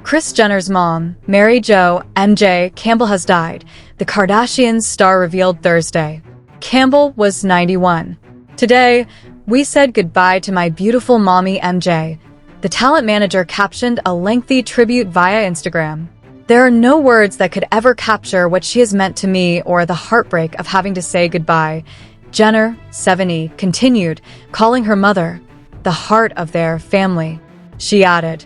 Kris Jenner's mom, Mary Jo MJ Campbell, has died, the Kardashians star revealed Thursday. Campbell was 91. Today, we said goodbye to my beautiful mommy MJ. The talent manager captioned a lengthy tribute via Instagram. There are no words that could ever capture what she has meant to me or the heartbreak of having to say goodbye. Jenner, 70, continued, calling her mother the heart of their family. She added,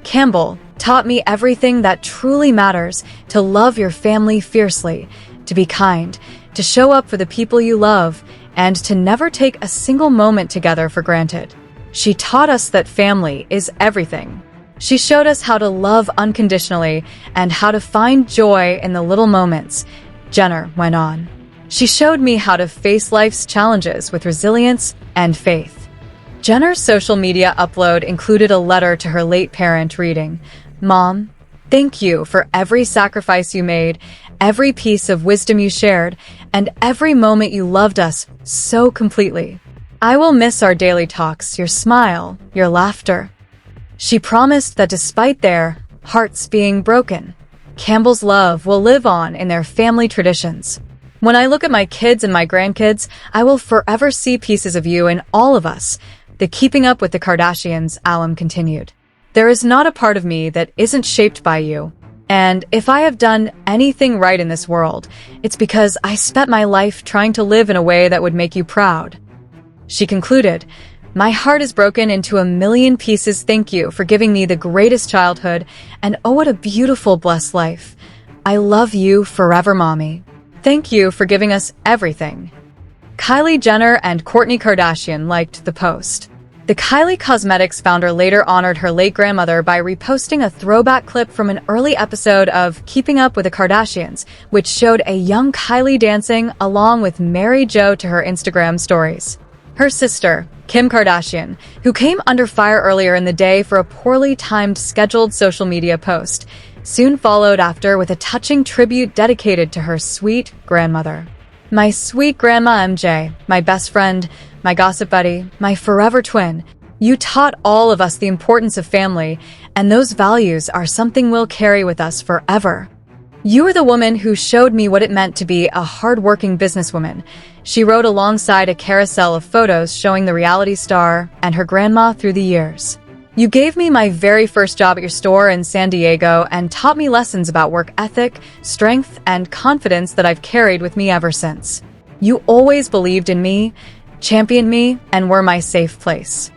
"Campbell taught me everything that truly matters: to love your family fiercely, to be kind, to show up for the people you love, and to never take a single moment together for granted. She taught us that family is everything. She showed us how to love unconditionally and how to find joy in the little moments," Jenner went on. "She showed me how to face life's challenges with resilience and faith." Jenner's social media upload included a letter to her late parent reading, "Mom, thank you for every sacrifice you made, every piece of wisdom you shared, and every moment you loved us so completely. I will miss our daily talks, your smile, your laughter." She promised that despite their hearts being broken, Campbell's love will live on in their family traditions. "When I look at my kids and my grandkids, I will forever see pieces of you in all of us," the Keeping Up with the Kardashians alum continued. "There is not a part of me that isn't shaped by you. And if I have done anything right in this world, it's because I spent my life trying to live in a way that would make you proud." She concluded, "My heart is broken into a million pieces. Thank you for giving me the greatest childhood, and oh, what a beautiful, blessed life. I love you forever, Mommy. Thank you for giving us everything." Kylie Jenner and Kourtney Kardashian liked the post. The Kylie Cosmetics founder later honored her late grandmother by reposting a throwback clip from an early episode of Keeping Up with the Kardashians, which showed a young Kylie dancing along with Mary Jo to her Instagram stories. Her sister, Kim Kardashian, who came under fire earlier in the day for a poorly timed scheduled social media post, soon followed after with a touching tribute dedicated to her sweet grandmother. "My sweet Grandma MJ, my best friend, my gossip buddy, my forever twin, you taught all of us the importance of family, and those values are something we'll carry with us forever. You were the woman who showed me what it meant to be a hard-working businesswoman," she wrote alongside a carousel of photos showing the reality star and her grandma through the years. "You gave me my very first job at your store in San Diego and taught me lessons about work ethic, strength, and confidence that I've carried with me ever since. You always believed in me, championed me, and were my safe place."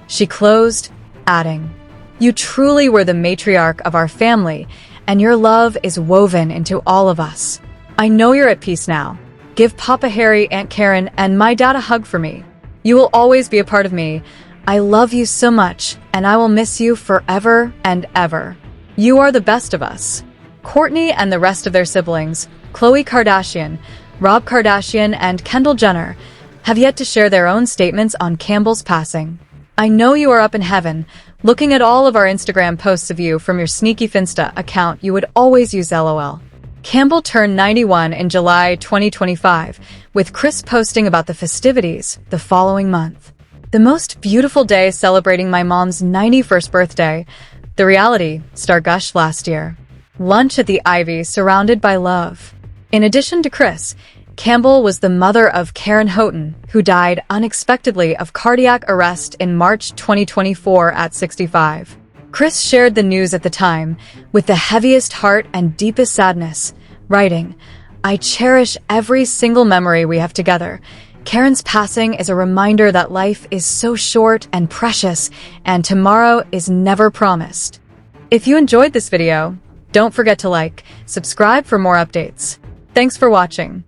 She closed, adding, "You truly were the matriarch of our family, and your love is woven into all of us. I know you're at peace now. Give Papa Harry, Aunt Karen, and my dad a hug for me. You will always be a part of me. I love you so much, and I will miss you forever and ever. You are the best of us." Kourtney and the rest of their siblings, Khloe Kardashian, Rob Kardashian, and Kendall Jenner, have yet to share their own statements on Campbell's passing. "I know you are up in heaven, looking at all of our Instagram posts of you from your sneaky Finsta account you would always use LOL." Campbell turned 91 in July 2025, with Kris posting about the festivities the following month. "The most beautiful day celebrating my mom's 91st birthday," the reality star gushed last year. "Lunch at the Ivy surrounded by love." In addition to Kris, Campbell was the mother of Karen Houghton, who died unexpectedly of cardiac arrest in March 2024 at 65. Kris shared the news at the time, with the heaviest heart and deepest sadness, writing, "I cherish every single memory we have together. Karen's passing is a reminder that life is so short and precious, and tomorrow is never promised." If you enjoyed this video, don't forget to like, subscribe for more updates. Thanks for watching.